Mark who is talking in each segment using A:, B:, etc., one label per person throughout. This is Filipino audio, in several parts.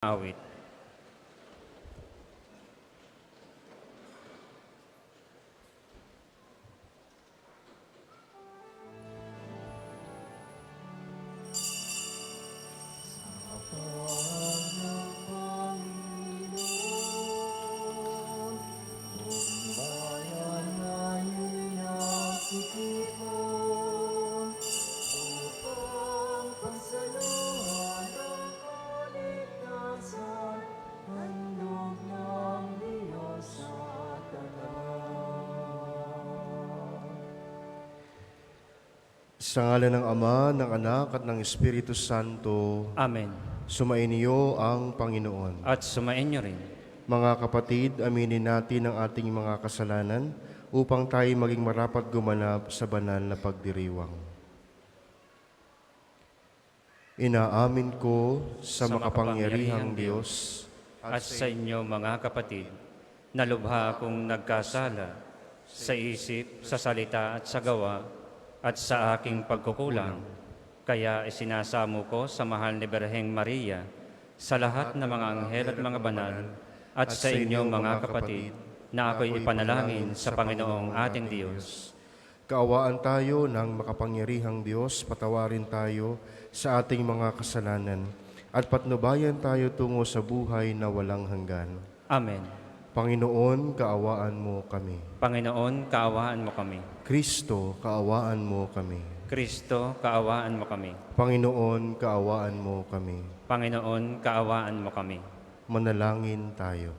A: Awit.
B: Sa ngalan ng Ama, ng Anak, at ng Espiritu Santo,
A: Amen.
B: sumainyo ang Panginoon.
A: At sumainyo rin.
B: Mga kapatid, aminin natin ang ating mga kasalanan upang tayo maging marapat gumanap sa banal na pagdiriwang. Inaamin ko sa makapangyarihang Diyos
A: At sa inyo mga kapatid, na lubha akong nagkasala sa isip, sa salita at sa gawa, at sa aking pagkukulang. Kaya isinasamo ko sa mahal ni Birheng Maria, sa lahat ng mga anghel at mga banal, at sa inyo mga kapatid, na ako'y ipanalangin sa Panginoong ating Diyos.
B: Kaawaan tayo ng makapangyarihang Diyos, patawarin tayo sa ating mga kasalanan, at patnubayan tayo tungo sa buhay na walang hanggan.
A: Amen.
B: Panginoon, kaawaan mo kami.
A: Panginoon, kaawaan mo kami.
B: Kristo, kaawaan mo kami.
A: Kristo, kaawaan mo kami.
B: Panginoon, kaawaan mo kami.
A: Panginoon, kaawaan mo kami.
B: Manalangin tayo.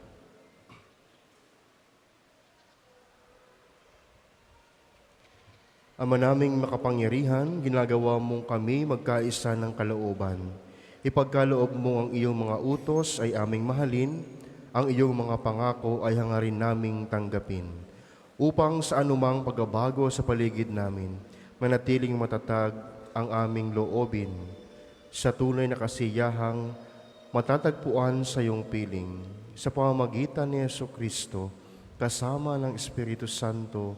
B: Ama naming makapangyarihan, ginagawa mong kami magkaisa ng kalooban. Ipagkaloob mo ang iyong mga utos ay aming mahalin, ang iyong mga pangako ay hangarin naming tanggapin. Upang sa anumang pagbabago sa paligid namin, manatiling matatag ang aming loobin. Sa tunay na kasiyahang matatagpuan sa iyong piling, sa pamamagitan ni Jesucristo, kasama ng Espiritu Santo,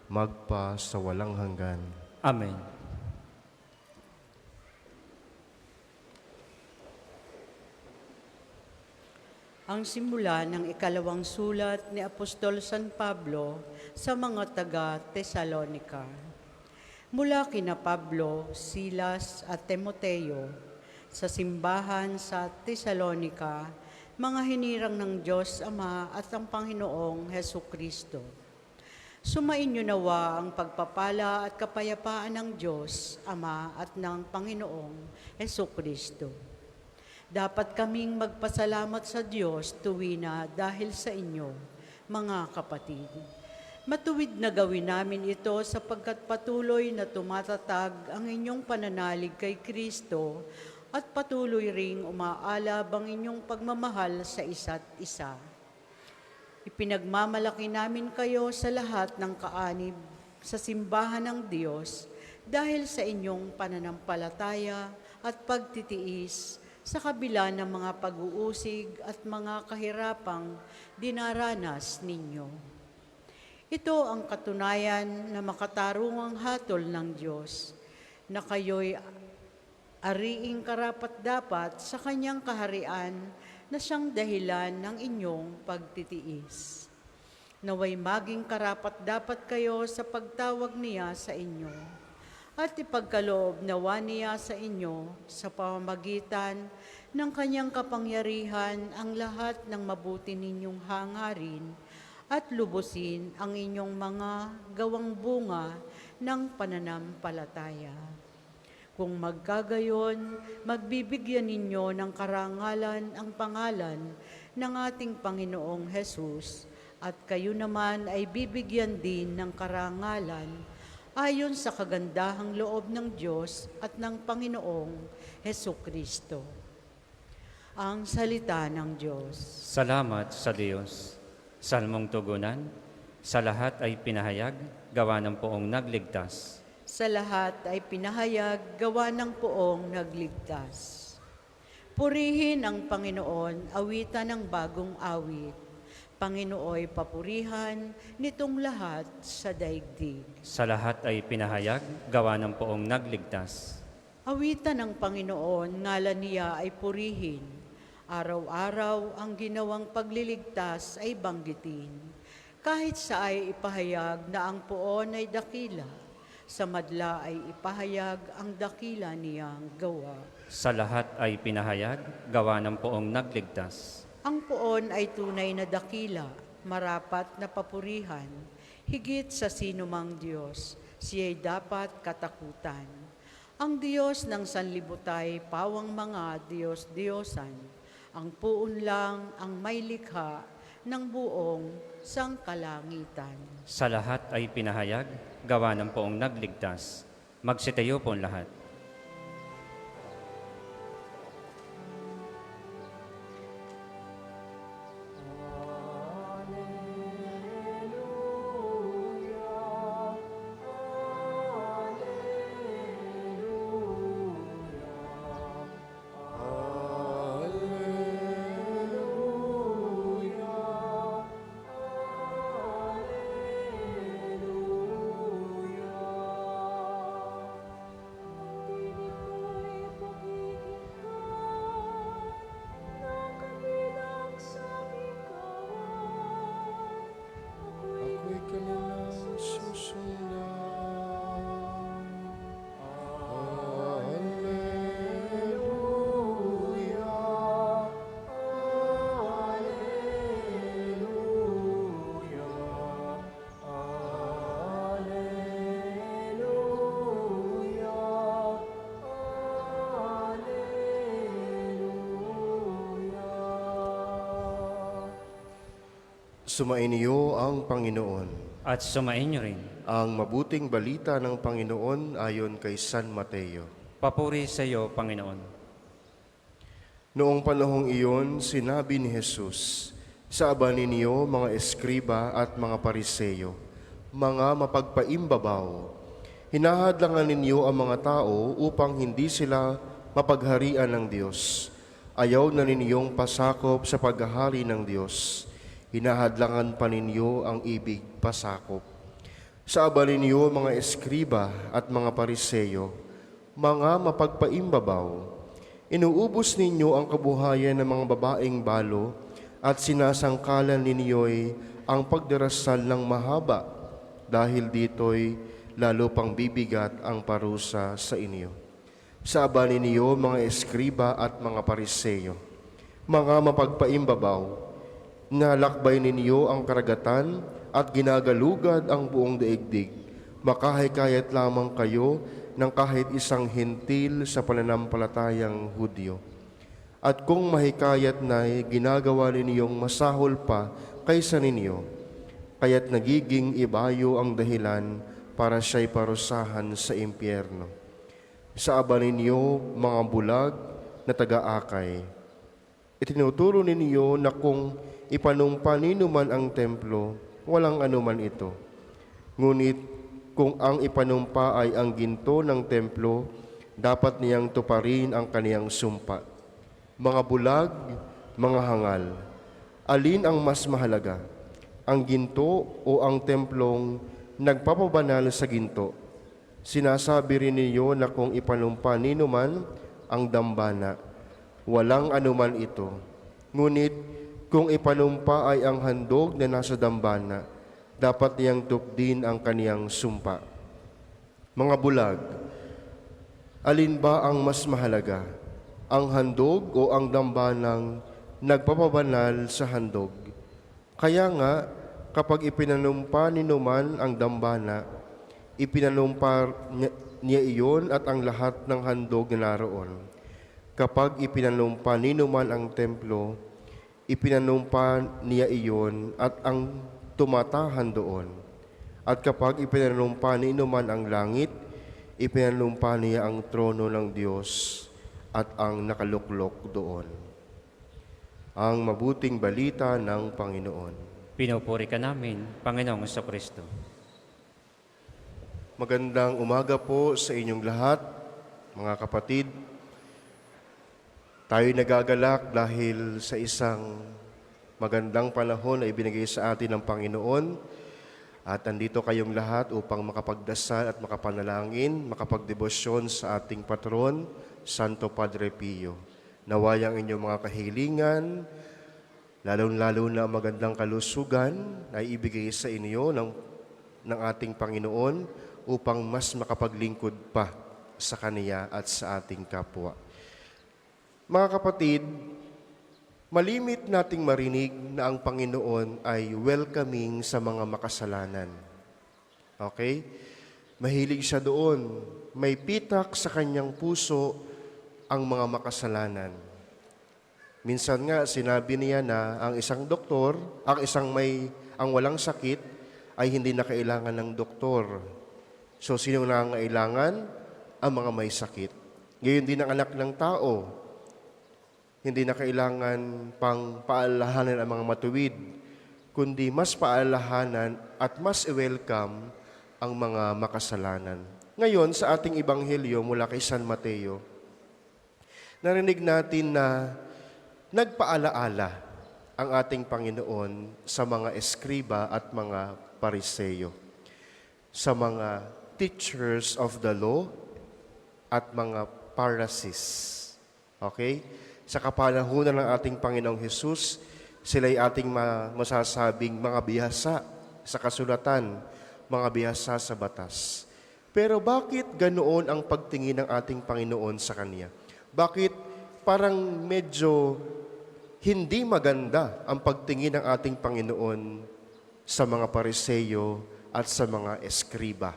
B: magpa sa walang hanggan.
A: Amen.
C: Ang simula ng ikalawang sulat ni Apostol San Pablo sa mga taga-Tesalonica. Mula kina Pablo, Silas at Timoteo, sa simbahan sa Tesalonica, mga hinirang ng Diyos Ama at ang Panginoong Hesukristo. Sumainyo nawa ang pagpapala at kapayapaan ng Diyos Ama at ng Panginoong Hesukristo. Dapat kaming magpasalamat sa Diyos tuwina dahil sa inyo, mga kapatid. Matuwid na gawin namin ito sapagkat patuloy na tumatatag ang inyong pananalig kay Kristo at patuloy ring umaalab ang inyong pagmamahal sa isa't isa. Ipinagmamalaki namin kayo sa lahat ng kaanib sa simbahan ng Diyos dahil sa inyong pananampalataya at pagtitiis sa kabila ng mga pag-uusig at mga kahirapang dinaranas ninyo. Ito ang katunayan na makatarungang hatol ng Diyos, na kayo'y ariing karapat-dapat sa kanyang kaharian na siyang dahilan ng inyong pagtitiis. Naway maging karapat-dapat kayo sa pagtawag niya sa inyo, at ipagkaloob nawa niya sa inyo sa pamamagitan ng kanyang kapangyarihan ang lahat ng mabuti ninyong hangarin at lubusin ang inyong mga gawang bunga ng pananampalataya. Kung magkagayon, magbibigyan ninyo ng karangalan ang pangalan ng ating Panginoong Hesus, at kayo naman ay bibigyan din ng karangalan ayon sa kagandahang loob ng Diyos at ng Panginoong Hesukristo. Ang salita ng Diyos.
A: Salamat sa Diyos. Salmong tugunan, sa lahat ay pinahayag, gawa ng poong nagligtas.
C: Sa lahat ay pinahayag, gawa ng poong nagligtas. Purihin ang Panginoon, awitan ng bagong awit. Panginooy papurihan nitong lahat sa daigdig.
A: Sa lahat ay pinahayag, gawa ng poong nagligtas.
C: Awitan ng Panginoon, ngalan niya ay purihin. Araw-araw ang ginawang pagliligtas ay banggitin. Kahit sa ay ipahayag na ang poon ay dakila, sa madla ay ipahayag ang dakila niyang gawa.
A: Sa lahat ay pinahayag, gawa ng poong nagligtas.
C: Ang poon ay tunay na dakila, marapat na papurihan, higit sa sinumang Diyos, siya'y dapat katakutan. Ang Diyos ng sanlibutay, pawang mga Diyos-Diyosan, ang puon lang ang may likha ng buong sangkalangitan.
A: Sa lahat ay pinahayag, gawa ng poong nagligtas. Magsitayo po lahat.
B: Ako'y kanilang susundan. Alleluia, Alleluia, Alleluia, Alleluia. Sumainyo ang Panginoon.
A: At sumain niyo rin.
B: Ang mabuting balita ng Panginoon ayon kay San Mateo.
A: Papuri sa iyo, Panginoon.
B: Noong panahong iyon, sinabi ni Jesus, "Saaban ninyo, mga eskriba at mga pariseyo, mga mapagpaimbabaw, hinahadlangan ninyo ang mga tao upang hindi sila mapagharian ng Diyos. Ayaw na ninyong pasakop sa paghahari ng Diyos. Hinahadlangan pa ninyo ang ibig pasakop. Saaban ninyo, mga eskriba at mga pariseyo, mga mapagpaimbabaw, inuubos ninyo ang kabuhayan ng mga babaeng balo at sinasangkalan ninyo'y ang pagdarasal ng mahaba, dahil dito'y lalo pang bibigat ang parusa sa inyo. Saaban ninyo, mga eskriba at mga pariseyo, mga mapagpaimbabaw, nalakbay ninyo ang karagatan at ginagalugad ang buong daigdig. Makahikayat lamang kayo ng kahit isang hintil sa pananampalatayang Hudyo. At kung mahikayat na ginagawa ninyong masahol pa kaysa ninyo, kaya't nagiging ibayo ang dahilan para siya'y parusahan sa impyerno. Saaban ninyo, mga bulag na taga-akay, itinuturo ninyo na kung ipanumpa ninuman ang templo, walang anuman ito. Ngunit kung ang ipanumpa ay ang ginto ng templo, dapat niyang tuparin ang kaniyang sumpa. Mga bulag, mga hangal, alin ang mas mahalaga? Ang ginto o ang templong nagpapabanal sa ginto? Sinasabi rin ninyo na kung ipanumpa ninuman ang dambana, walang anuman ito. Ngunit kung ipanumpa ay ang handog na nasa dambana, dapat niyang tupdin ang kaniyang sumpa. Mga bulag, alin ba ang mas mahalaga? Ang handog o ang dambanang nagpapabanal sa handog? Kaya nga, kapag ipinanumpa ninuman ang dambana, ipinanumpa niya iyon at ang lahat ng handog na naroon. Kapag ipinanumpa ninuman ang templo, ipinanumpa niya iyon at ang tumatahan doon. At kapag ipinanumpa ninuman ang langit, ipinanumpa niya ang trono ng Diyos at ang nakaluklok doon. Ang mabuting balita ng Panginoon.
A: Pinupuri ka namin, Panginoong Kristo.
B: Magandang umaga po sa inyong lahat, mga kapatid. Tayo nagagalak dahil sa isang magandang panahon na ibinigay sa atin ng Panginoon. At andito kayong lahat upang makapagdasal at makapanalangin, makapagdebosyon sa ating patron, Santo Padre Pio. Naway ang inyong mga kahilingan, lalong-lalo na ang magandang kalusugan ay ibigay sa inyo ng ating Panginoon upang mas makapaglingkod pa sa Kaniya at sa ating kapwa. Mga kapatid, malimit nating marinig na ang Panginoon ay welcoming sa mga makasalanan. Okay? Mahilig siya doon. May pitak sa kanyang puso ang mga makasalanan. Minsan nga, sinabi niya na ang isang doktor, ang walang sakit ay hindi na kailangan ng doktor. So, sino na ang kailangan? Ang mga may sakit. Ngayon din ang anak ng tao. Hindi na kailangan pang paalahanan ang mga matuwid, kundi mas paalahanan at mas i-welcome ang mga makasalanan. Ngayon, sa ating Ebanghelyo mula kay San Mateo, narinig natin na nagpaalaala ang ating Panginoon sa mga eskriba at mga pariseyo, sa mga teachers of the law at mga Pharisees. Okay? Sa kapanahunan ng ating Panginoong Hesus, sila'y ating masasabing mga bihasa sa kasulatan, mga bihasa sa batas. Pero bakit ganoon ang pagtingin ng ating Panginoon sa Kanya? Bakit parang medyo hindi maganda ang pagtingin ng ating Panginoon sa mga pariseyo at sa mga eskriba?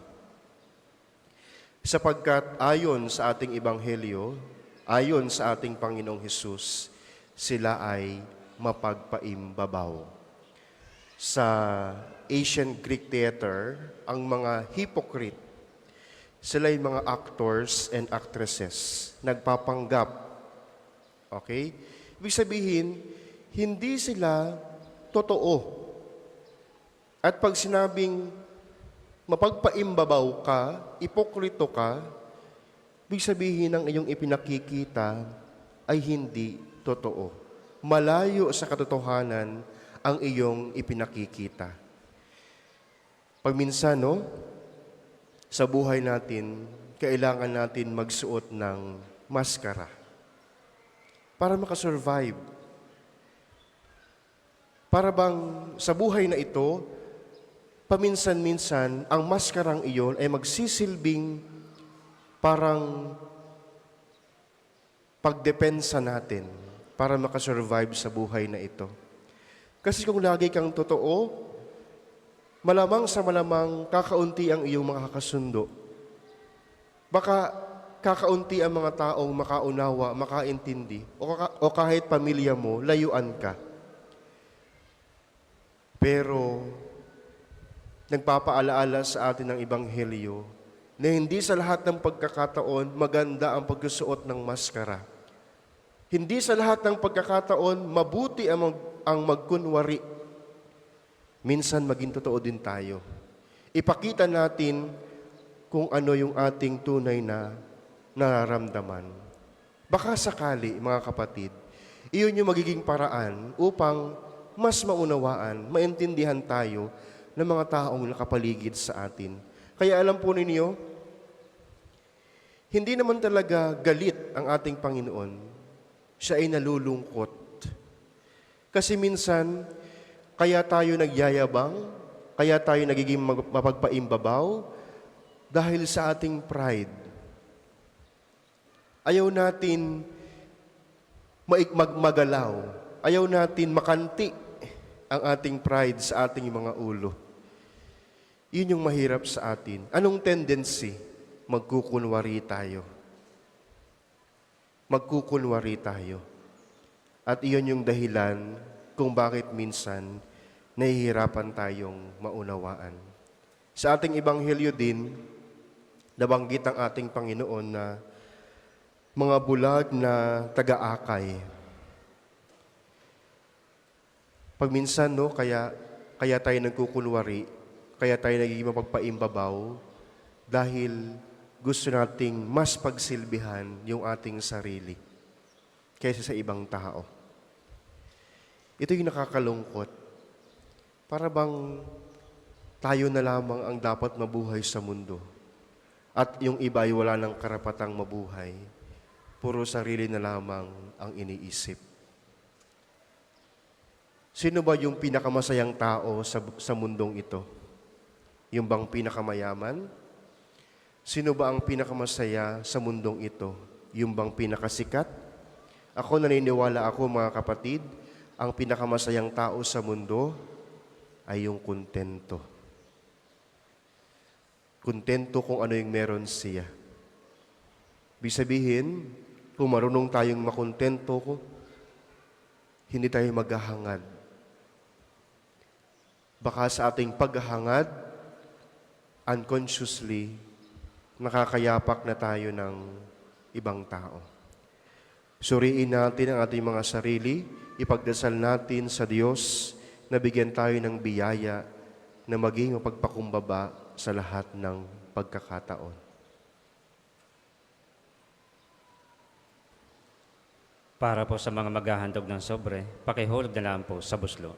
B: Sapagkat ayon sa ating Ebanghelyo, ayon sa ating Panginoong Hesus, sila ay mapagpaimbabaw. Sa ancient Greek theater, ang mga hypocrite, sila ay mga actors and actresses, nagpapanggap. Okay? Ibig sabihin, hindi sila totoo. At pag sinabing mapagpaimbabaw ka, ipokrito ka, ibig sabihin ng iyong ipinakikita ay hindi totoo. Malayo sa katotohanan ang iyong ipinakikita. Pagminsan, sa buhay natin, kailangan natin magsuot ng maskara para makasurvive. Para bang sa buhay na ito, paminsan-minsan, ang maskarang iyon ay magsisilbing parang pagdepensa natin para makasurvive sa buhay na ito. Kasi kung lagi kang totoo, malamang sa malamang kakaunti ang iyong mga kakasundo. Baka kakaunti ang mga taong makaunawa, makaintindi, o kahit pamilya mo, layuan ka. Pero nagpapaalaala sa atin ng Ebanghelyo na hindi sa lahat ng pagkakataon maganda ang pagsusuot ng maskara. Hindi sa lahat ng pagkakataon mabuti ang magkunwari. Minsan maging totoo din tayo. Ipakita natin kung ano yung ating tunay na nararamdaman. Baka sakali, mga kapatid, iyon yung magiging paraan upang mas maunawaan, maintindihan tayo ng mga taong nakapaligid sa atin. Kaya alam po ninyo, hindi naman talaga galit ang ating Panginoon. Siya ay nalulungkot. Kasi minsan, kaya tayo nagyayabang, kaya tayo nagiging mapagpaimbabaw dahil sa ating pride. Ayaw natin magalaw. Ayaw natin makanti ang ating pride sa ating mga ulo. Yun yung mahirap sa atin. Anong tendency? Magkukunwari tayo. Magkukunwari tayo. At iyon yung dahilan kung bakit minsan nahihirapan tayong maunawaan. Sa ating Ebanghelyo din, nabanggit ang ating Panginoon na mga bulag na taga-akay. Pag minsan, kaya tayo nagkukunwari, kaya tayo nagiging mapagpaimbabaw dahil gusto nating mas pagsilbihan yung ating sarili kaysa sa ibang tao. Ito yung nakakalungkot. Para bang tayo na lamang ang dapat mabuhay sa mundo at yung iba ay wala ng karapatang mabuhay. Puro sarili na lamang ang iniisip. Sino ba yung pinakamasayang tao sa mundong ito? Yung bang pinakamayaman? Sino ba ang pinakamasaya sa mundong ito? Yung bang pinakasikat? Ako naniniwala ako, mga kapatid, ang pinakamasayang tao sa mundo ay yung kontento. Kontento kung ano yung meron siya. Ibig sabihin, kung marunong tayong makontento, hindi tayo maghahangad. Baka sa ating paghahangad, unconsciously, nakakayapak na tayo ng ibang tao. Suriin natin ang ating mga sarili, ipagdasal natin sa Diyos na bigyan tayo ng biyaya na maging mapagpakumbaba sa lahat ng pagkakataon.
A: Para po sa mga maghahandog ng sobre, pakihulog na lang po sa buslo.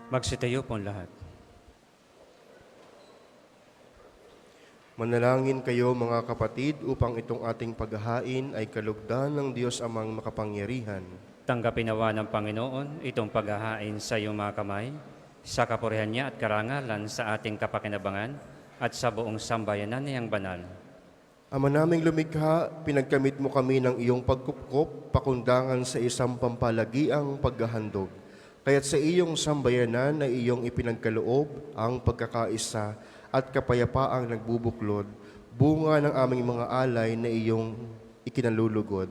A: Magsitayo po ang lahat.
B: Manalangin kayo, mga kapatid, upang itong ating paghahain ay kalugdan ng Diyos Amang makapangyarihan.
A: Tanggapin nawa ng Panginoon itong paghahain sa iyong mga kamay, sa kapurihan niya at karangalan sa ating kapakinabangan at sa buong sambayanan niyang banal.
B: Ama naming lumikha, pinagkamit mo kami ng iyong pagkupkop, pakundangan sa isang pampalagiang paghahandog. Kaya't sa iyong sambayanan ay iyong ipinagkaloob ang pagkakaisa at kapayapaang nagbubuklod, bunga ng aming mga alay na iyong ikinalulugod.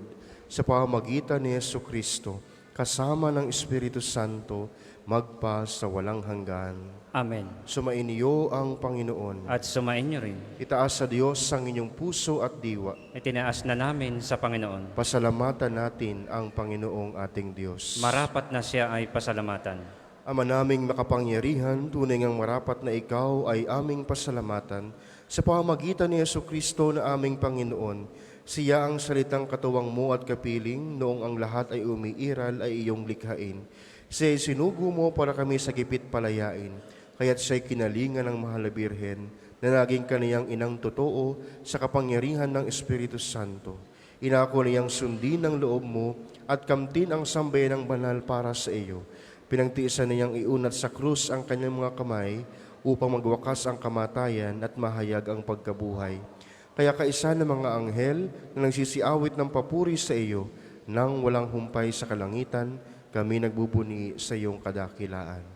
B: Sa pamamagitan ni Jesucristo, kasama ng Espiritu Santo, magpa sa walang hanggan.
A: Amen.
B: Sumainyo ang Panginoon.
A: At sumain niyo rin.
B: Itaas sa Diyos ang inyong puso at diwa.
A: Itinaas na namin sa Panginoon.
B: Pasalamatan natin ang Panginoong ating Diyos.
A: Marapat na siya ay pasalamatan.
B: Ama naming makapangyarihan, tunay ngang marapat na ikaw ay aming pasalamatan sa pamamagitan ni Jesucristo na aming Panginoon. Siya ang salitang katuwang mo at kapiling, noong ang lahat ay umiiral ay iyong likhain. Siya'y sinugo mo para kami sa gipit palayain, kaya't siya'y kinalingan ng mahal na Birhen, na naging kaniyang inang totoo sa kapangyarihan ng Espiritu Santo. Inako niyang sundin ang loob mo at kamtin ang sambayan ng banal para sa iyo. Pinagtiisan niyang iunat sa krus ang kanyang mga kamay upang magwakas ang kamatayan at mahayag ang pagkabuhay. Kaya kaisa ng mga anghel na nagsisiawit ng papuri sa iyo, nang walang humpay sa kalangitan, kami nagbubuni sa iyong kadakilaan.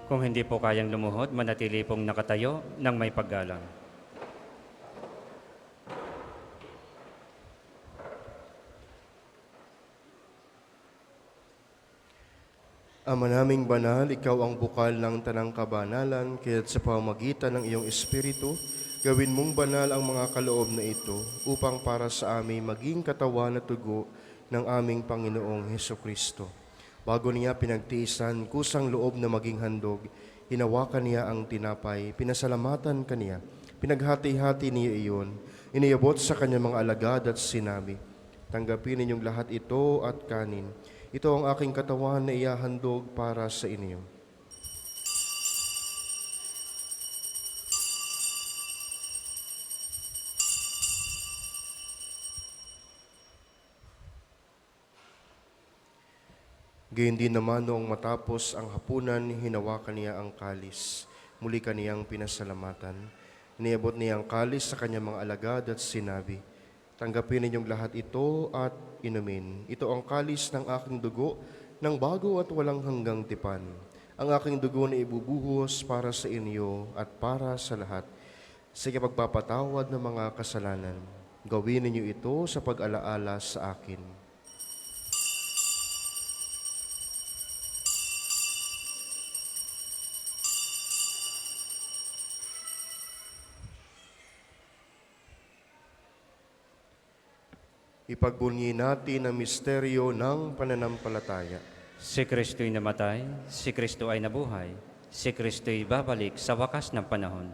A: Kung hindi po kayang lumuhod, manatili pong nakatayo ng may paggalang.
B: Ama naming banal, ikaw ang bukal ng tanang kabanalan, kaya't sa pamamagitan ng iyong Espiritu, gawin mong banal ang mga kaloob na ito upang para sa amin maging katawan at tugo ng aming Panginoong Hesukristo. Bago niya pinagtiisan, kusang loob na maging handog, hinawakan niya ang tinapay, pinasalamatan kaniya, pinaghati-hati niya iyon, iniabot sa kanyang mga alagad at sinabi, "Tanggapin ninyong lahat ito at kanin. Ito ang aking katawan na ihahandog para sa inyo." Gayun din naman noong matapos ang hapunan, hinawakan niya ang kalis. Muli kaniyang pinasalamatan. Iniabot niya ang kalis sa kanyang mga alagad at sinabi, "Tanggapin ninyong lahat ito at inumin. Ito ang kalis ng aking dugo ng bago at walang hanggang tipan. Ang aking dugo na ibubuhos para sa inyo at para sa lahat sa pagpapatawad ng mga kasalanan. Gawin ninyo ito sa pag-alaala sa akin." Ipagbunyi natin ang misteryo ng pananampalataya.
A: Si Kristo'y namatay, si Kristo ay nabuhay, si Kristo'y babalik sa wakas ng panahon.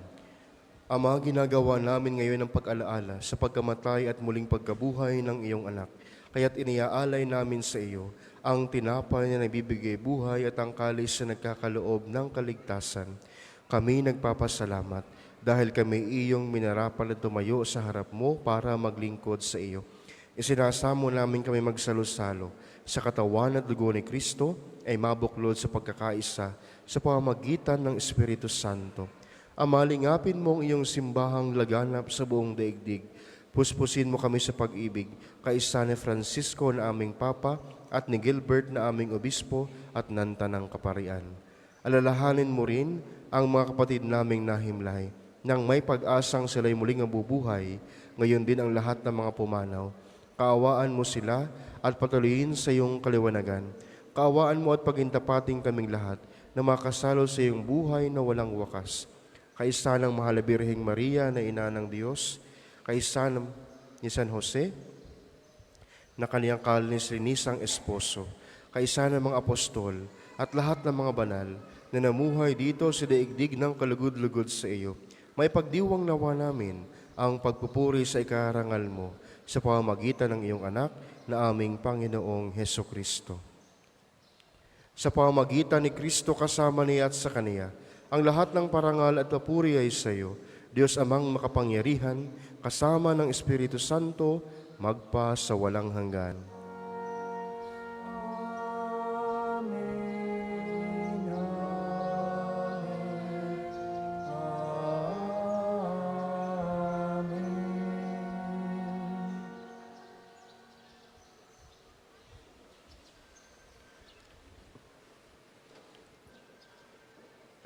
B: Ama, ginagawa namin ngayon ang pag-alaala sa pagkamatay at muling pagkabuhay ng iyong anak. Kaya't iniaalay namin sa iyo ang tinapay na nagbibigay buhay at ang kalis na nagkakaloob ng kaligtasan. Kami nagpapasalamat dahil kami iyong minarapal at tumayo sa harap mo para maglingkod sa iyo. Isinasamo namin kami magsalo-salo sa katawan at dugo ni Kristo ay mabuklod sa pagkakaisa sa pamamagitan ng Espiritu Santo. Ama, lingapin mo ang iyong simbahang laganap sa buong daigdig. Puspusin mo kami sa pag-ibig, kaisa ni Francisco na aming Papa at ni Gilbert na aming Obispo at ng Tanang Kaparian. Alalahanin mo rin ang mga kapatid naming nahimlay, nang may pag-asang sila'y muling mabubuhay, ngayon din ang lahat ng mga pumanaw. Kaawaan mo sila at patuloyin sa iyong kaliwanagan. Kaawaan mo at pagintapating kaming lahat na makasalo sa iyong buhay na walang wakas. Kaisa ng Mahal na Birheng Maria na Ina ng Diyos, kaisa ni San Jose na kaniyang kalininisang esposo, kaisa ng mga apostol at lahat ng mga banal na namuhay dito sa daigdig ng kalugod-lugod sa iyo. May pagdiwang nawa namin ang pagpupuri sa ikarangal mo sa pamamagitan ng iyong anak na aming Panginoong Hesukristo. Sa pamamagitan ni Kristo kasama niya at sa Kaniya, ang lahat ng parangal at papuri ay sa iyo, Diyos Amang makapangyarihan, kasama ng Espiritu Santo, magpa sa walang hanggan.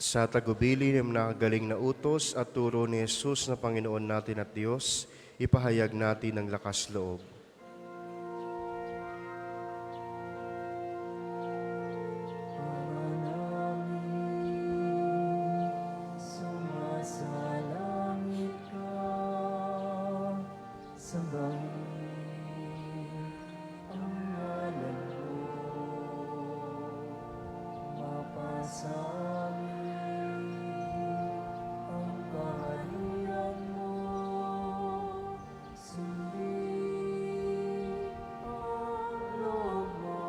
B: Sa tagubili ng nakagaling na utos at turo ni Jesus na Panginoon natin at Diyos, ipahayag natin ang lakas loob.
D: Sumasalangit ka, sambahin ang ngalan mo, mapasamin ang kaharian mo, sundin ang loob mo,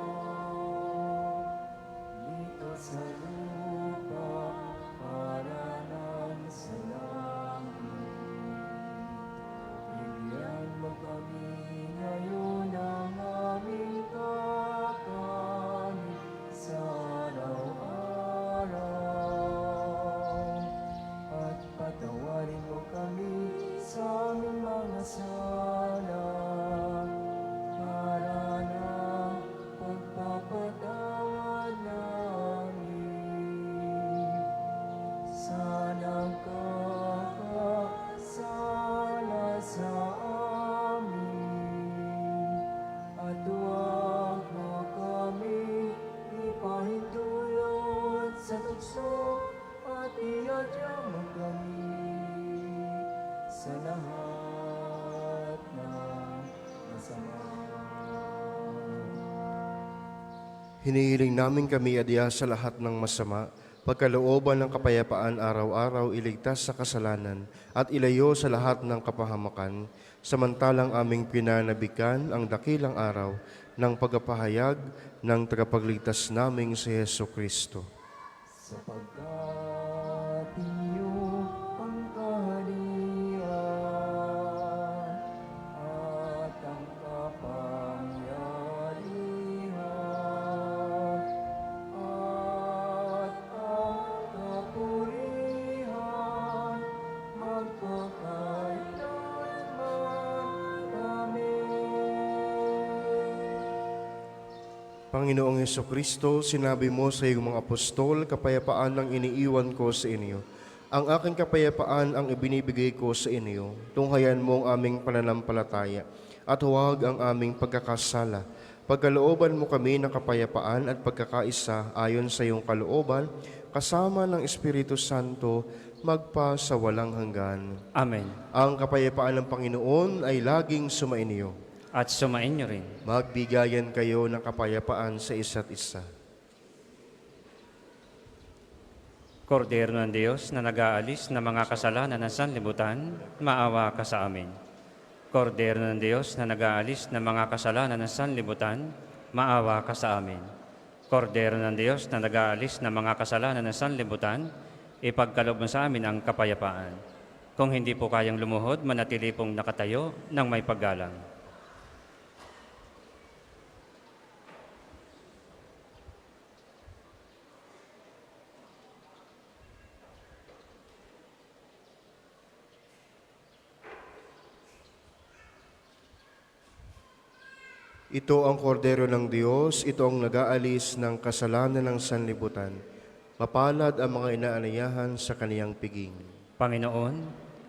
D: dito sa lupa para nang sa langit. Bigyan mo kami sa lahat ng masama.
B: Hinihiling namin kami adya sa lahat ng masama, pagkalooban ng kapayapaan araw-araw iligtas sa kasalanan at ilayo sa lahat ng kapahamakan, samantalang aming pinanabikan ang dakilang araw ng pagpapahayag ng tagapagligtas naming si Hesu Kristo.
D: Sapagkat iyo ang kaharian at ang kapangyarihan at ang kapurihan magpakailanman. Amen.
B: Panginoong Hesu Kristo, sinabi mo sa iyong mga apostol, kapayapaan ang iniiwan ko sa inyo. Ang aking kapayapaan ang ibinibigay ko sa inyo. Tunghayan mo ang aming pananampalataya at huwag ang aming pagkakasala. Pagkalooban mo kami ng kapayapaan at pagkakaisa ayon sa iyong kalooban, kasama ng Espiritu Santo, magpa sa walang hanggan.
A: Amen.
B: Ang kapayapaan ng Panginoon ay laging sumainyo.
A: At sumain niyo rin.
B: Magbigayan kayo ng kapayapaan sa isa't isa.
A: Kordero ng Diyos na nag-aalis ng mga kasalanan ng sanlibutan, maawa ka sa amin. Kordero ng Diyos na nag-aalis ng mga kasalanan ng sanlibutan, maawa ka sa amin. Kordero ng Diyos na nag-aalis ng mga kasalanan ng sanlibutan, ipagkaloob mo sa amin ang kapayapaan. Kung hindi po kayang lumuhod, manatili pong nakatayo ng may paggalang.
B: Ito ang kordero ng Diyos, ito ang nag-aalis ng kasalanan ng sanlibutan. Mapalad ang mga inaanayahan sa kaniyang piging.
A: Panginoon,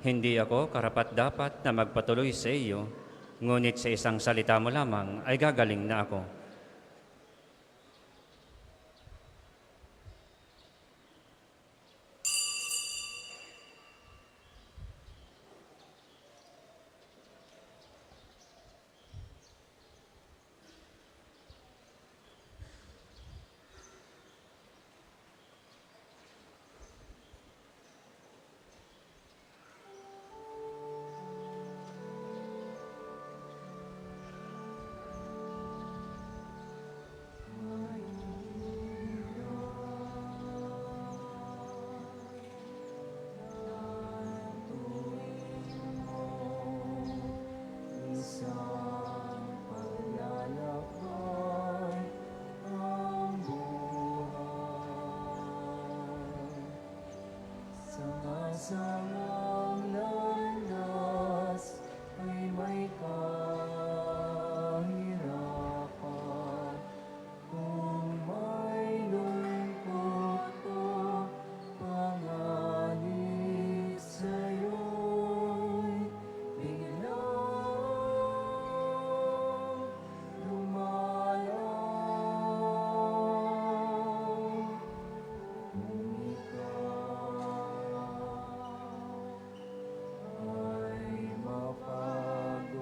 A: hindi ako karapat-dapat na magpatuloy sa iyo, ngunit sa isang salita mo lamang ay gagaling na ako.
D: Isang paglalakbay ang buhay, sama-samang landas ay may kahirapan. Kung may lungkot o panganib sa'yo'y biglang lumalaw. Kung ikaw ay mapagod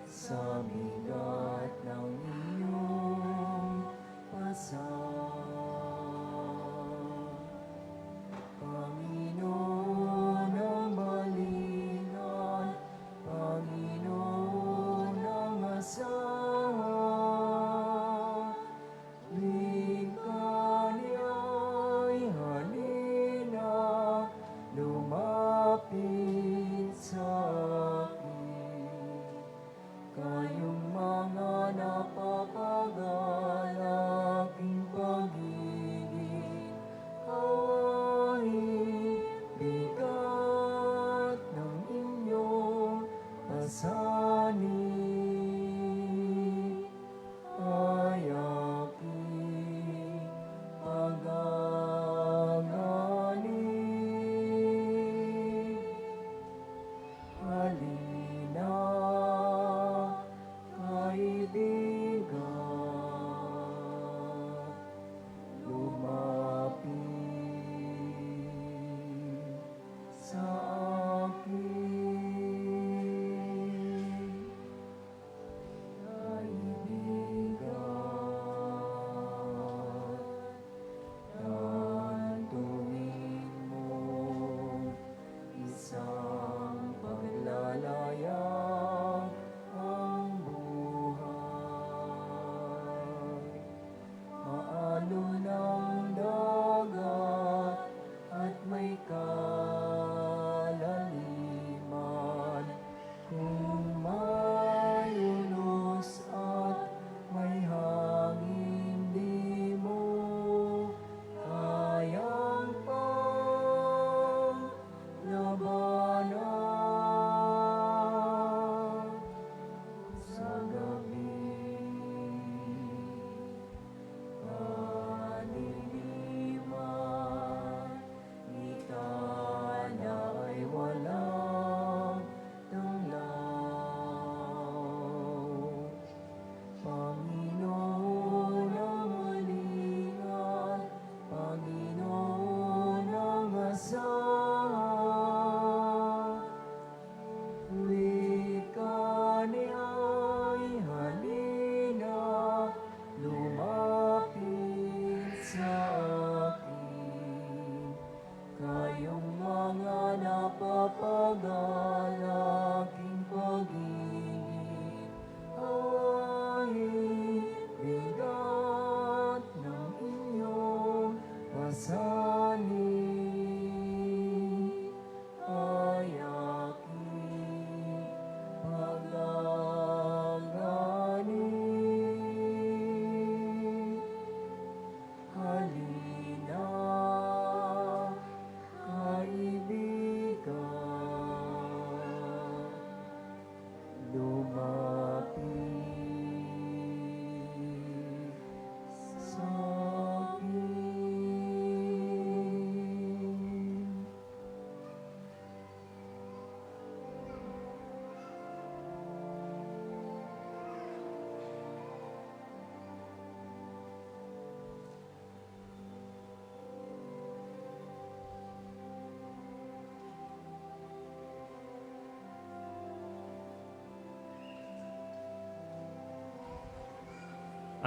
D: sa bigat ng iyong pasang, Panginoon ang malingan, Panginoon ang asahan. Likha niya'y halina, lumapit sa akin. Kayong mga napapagalaking pag-ibig, kawain bigat ng inyong pasanin. Ay aking pag-aanganin.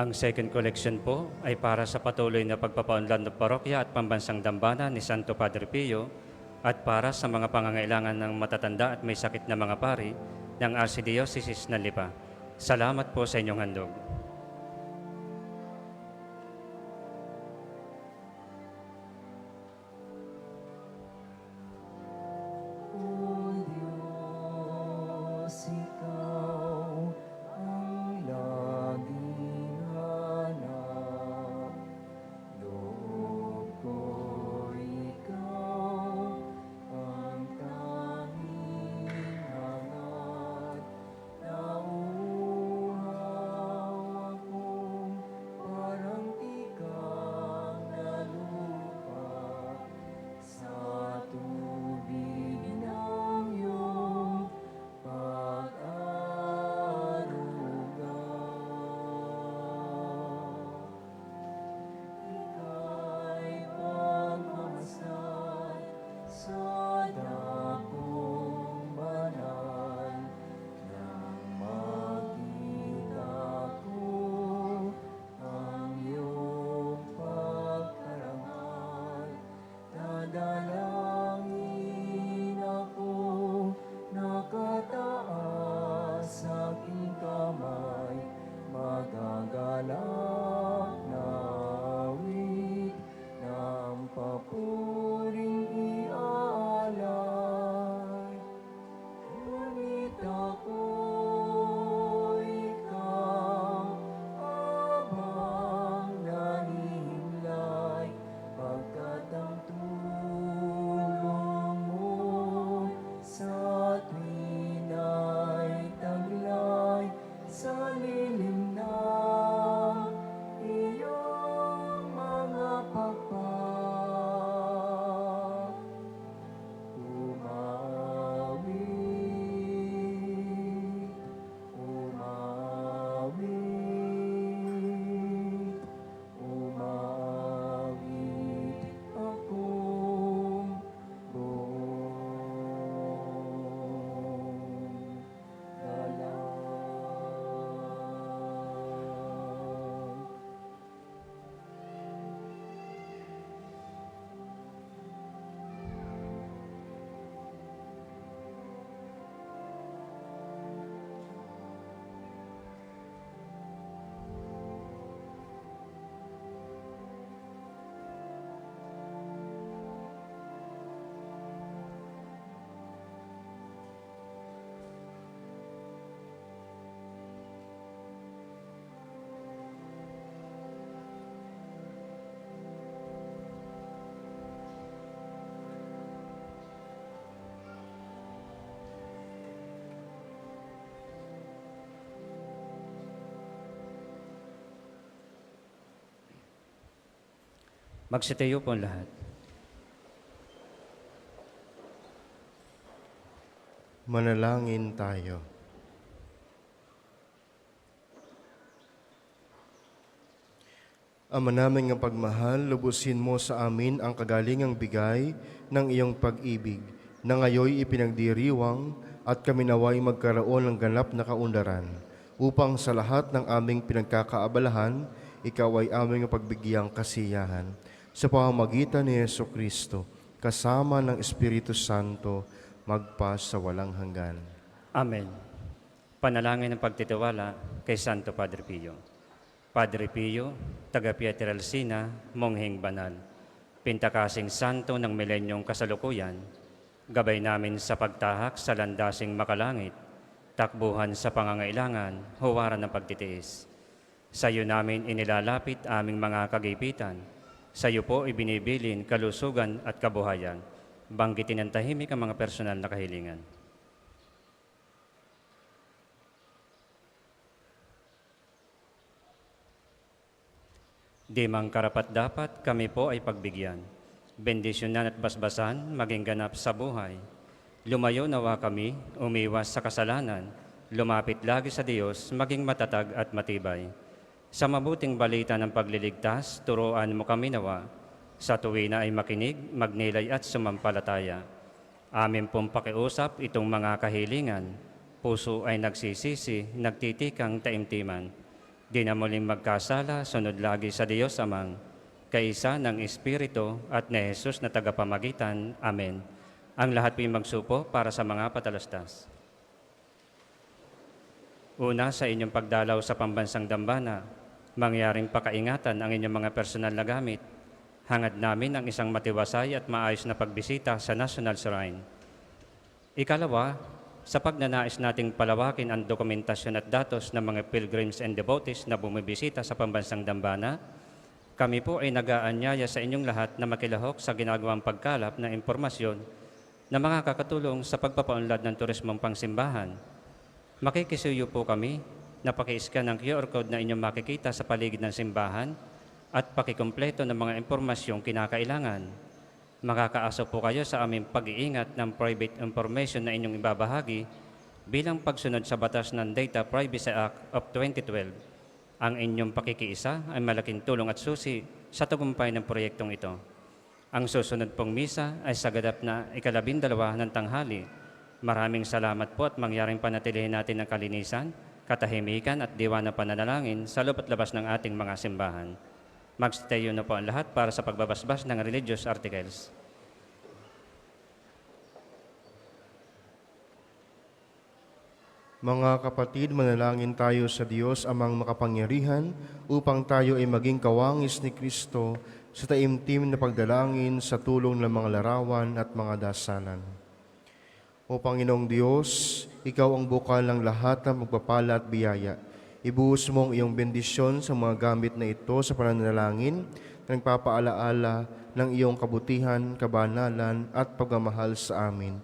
A: Ang second collection po ay para sa patuloy na pagpapaunlad ng parokya at pambansang dambana ni Santo Padre Pio at para sa mga pangangailangan ng matatanda at may sakit na mga pari ng Archdiocese ng Lipa. Salamat po sa inyong handog.
D: O Diyos, Ikaw ang laging hanap. Loob ko Ikaw ang tanging hangat. Nauuhaw akong parang tikang na lupa sa tubig ng iyong pag-aaruga. Ika'y pagmasdan sa dakong banal nang makita ko ang iyong pagkarangal. Dadalangin ako, nakataas sa aking kamay, magagalak na awit ng papuring iaalay. Ngunit ako, ikaw, abang nanihimlay, pagkat ang tulong mo sa tuwin ay taglay sa lilim ng iyong mga pakpak. Umawit, umawit, umawit akong buong galang.
A: Magsitayo po ang lahat.
B: Manalangin tayo. Ama namin ng pagmahal, lubusin mo sa amin ang kagalingang bigay ng iyong pag-ibig na ngayoy ipinagdiriwang at kami naway magkaroon ng ganap na kaundaran upang sa lahat ng aming pinagkakaabalahan, ikaw ay aming pagbigyang kasiyahan. Sa pamamagitan ni Jesucristo, kasama ng Espiritu Santo, magpa sa walang hanggan.
A: Amen. Panalangin ng pagtitiwala kay Santo Padre Pio. Padre Pio, taga Pietrelcina, mongheng banal, pintakasing santo ng milenyong kasalukuyan, gabay namin sa pagtahak sa landasing makalangit, takbuhan sa pangangailangan, huwaran ng pagtitiis. Sa iyo namin inilalapit aming mga kagipitan, sa iyo po ibinibilin kalusugan at kabuhayan, banggitin ng tahimik ang mga personal na kahilingan. Di mang karapat-dapat kami po ay pagbigyan, bendisyonan at basbasan maging ganap sa buhay. Lumayo nawa kami, umiwas sa kasalanan, lumapit lagi sa Diyos, maging matatag at matibay. Sa mabuting balita ng pagliligtas, turuan mo kami nawa. Sa tuwina ay makinig, magnilay at sumampalataya. Amin pong pakiusap itong mga kahilingan. Puso ay nagsisisi, nagtitikang taimtiman. Di na muling magkasala, sunod lagi sa Diyos Amang, kaisa ng Espiritu at ni Jesus na tagapamagitan. Amen. Ang lahat po'y magsupo para sa mga patalastas. Una, sa inyong pagdalaw sa pambansang dambana, mangyaring pakaingatan ang inyong mga personal na gamit. Hangad namin ang isang matiwasay at maayos na pagbisita sa National Shrine. Ikalawa, sa pagnanais nating palawakin ang dokumentasyon at datos ng mga pilgrims and devotees na bumibisita sa pambansang dambana, kami po ay nag-aanyaya sa inyong lahat na makilahok sa ginagawang pagkalap ng impormasyon na makakatulong sa pagpapaunlad ng turismong pangsimbahan. Makikisuyo po kami na paki-scan ang QR code na inyong makikita sa paligid ng simbahan at pakikumpleto ng mga impormasyong kinakailangan. Makakaaso po kayo sa aming pag-iingat ng private information na inyong ibabahagi bilang pagsunod sa batas ng Data Privacy Act of 2012. Ang inyong pakikiisa ay malaking tulong at susi sa tagumpay ng proyektong ito. Ang susunod pong misa ay sa ganap na 12 ng tanghali. Maraming salamat po at mangyaring panatilihin natin ang kalinisan, katahimikan at diwa ng pananalangin sa loob at labas ng ating mga simbahan. Magstayo na po ang lahat para sa pagbabasbas ng religious articles.
B: Mga kapatid, manalangin tayo sa Diyos amang makapangyarihan upang tayo ay maging kawangis ni Kristo sa taimtim na pagdalangin sa tulong ng mga larawan at mga dasalan. O Panginoong Diyos, Ikaw ang bukal ng lahat ng magpapala at biyaya. Ibuhos mo ang iyong bendisyon sa mga gamit na ito sa pananalangin na nagpapaalaala ng iyong kabutihan, kabanalan at pagmamahal sa amin,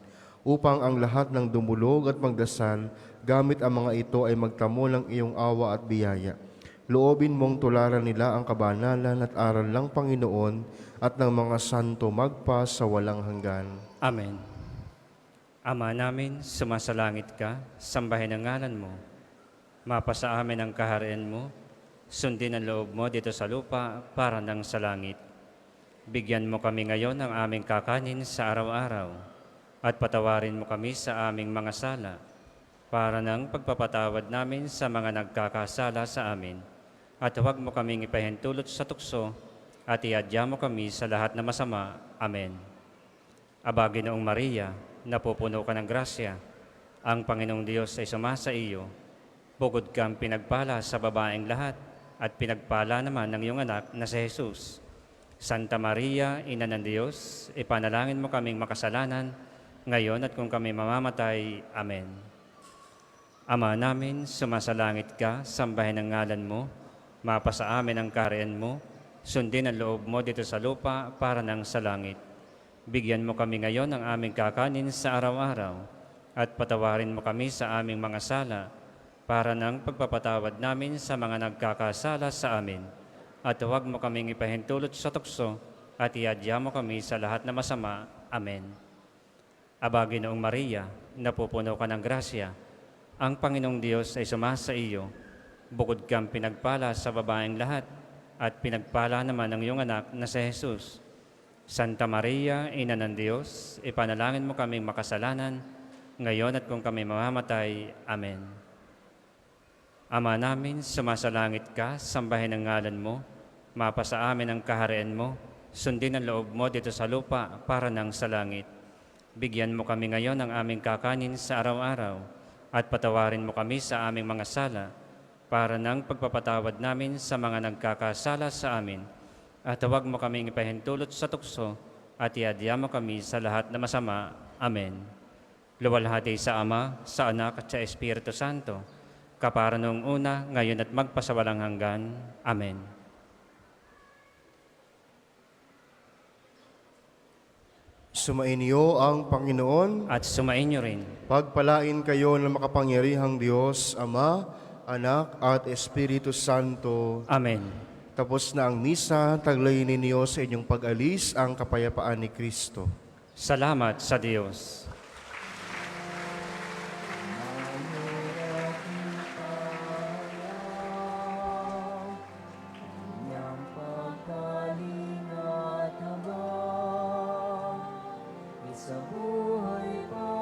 B: upang ang lahat ng dumulog at magdasal gamit ang mga ito ay magtamo ng iyong awa at biyaya. Loobin mong tularan nila ang kabanalan at aral ng Panginoon at ng mga santo magpa sa walang hanggan.
A: Amen. Ama namin, sumasalangit ka, sambahin ang ngalan mo. Mapasa amin ang kaharian mo, sundin ang loob mo dito sa lupa para nang sa langit. Bigyan mo kami ngayon ng aming kakanin sa araw-araw at patawarin mo kami sa aming mga sala para nang pagpapatawad namin sa mga nagkakasala sa amin. At huwag mo kaming ipahintulot sa tukso at iadya mo kami sa lahat na masama. Amen. Aba, Ginoong Maria, napupuno ka ng grasya, ang Panginoong Diyos ay sumasa iyo. Bukod kang pinagpala sa babaeng lahat at pinagpala naman ng iyong anak na si Jesus. Santa Maria, Ina ng Diyos, ipanalangin mo kaming makasalanan, ngayon at kung kami mamamatay. Amen. Ama namin, sumasalangit ka, sambahin ang ngalan mo, mapasa amin ang kaharian mo, sundin ang loob mo dito sa lupa para nang sa langit. Bigyan mo kami ngayon ng aming kakanin sa araw-araw at patawarin mo kami sa aming mga sala para nang pagpapatawad namin sa mga nagkakasala sa amin. At huwag mo kaming ipahintulot sa tukso at iadya mo kami sa lahat na masama. Amen. Aba, Ginoong Maria, napupuno ka ng grasya, ang Panginoong Diyos ay sumasa iyo. Bukod kang pinagpala sa babaeng lahat at pinagpala naman ng iyong anak na si Jesus. Santa Maria, Ina ng Diyos, ipanalangin mo kaming makasalanan, ngayon at kung kami mamamatay. Amen. Ama namin, sumasalangit ka, sambahin ang ngalan mo, mapasa amin ang kaharian mo, sundin ang loob mo dito sa lupa para nang sa langit. Bigyan mo kami ngayon ng aming kakanin sa araw-araw at patawarin mo kami sa aming mga sala para nang pagpapatawad namin sa mga nagkakasala sa amin. At huwag mo kaming ipahintulot sa tukso at iadya mo kami sa lahat na masama. Amen. Luwalhati sa Ama, sa Anak at sa Espiritu Santo, kapara noong una, ngayon at magpasawalang hanggan. Amen.
B: Sumainyo ang Panginoon.
A: At sumainyo rin.
B: Pagpalain kayo ng makapangyarihang Diyos, Ama, Anak at Espiritu Santo.
A: Amen.
B: Tapos na ang misa, taglayin ninyo sa inyong pag-alis ang kapayapaan ni Kristo.
A: Salamat sa Diyos.
D: Kanyang pagkalinga at habang isabuhay pa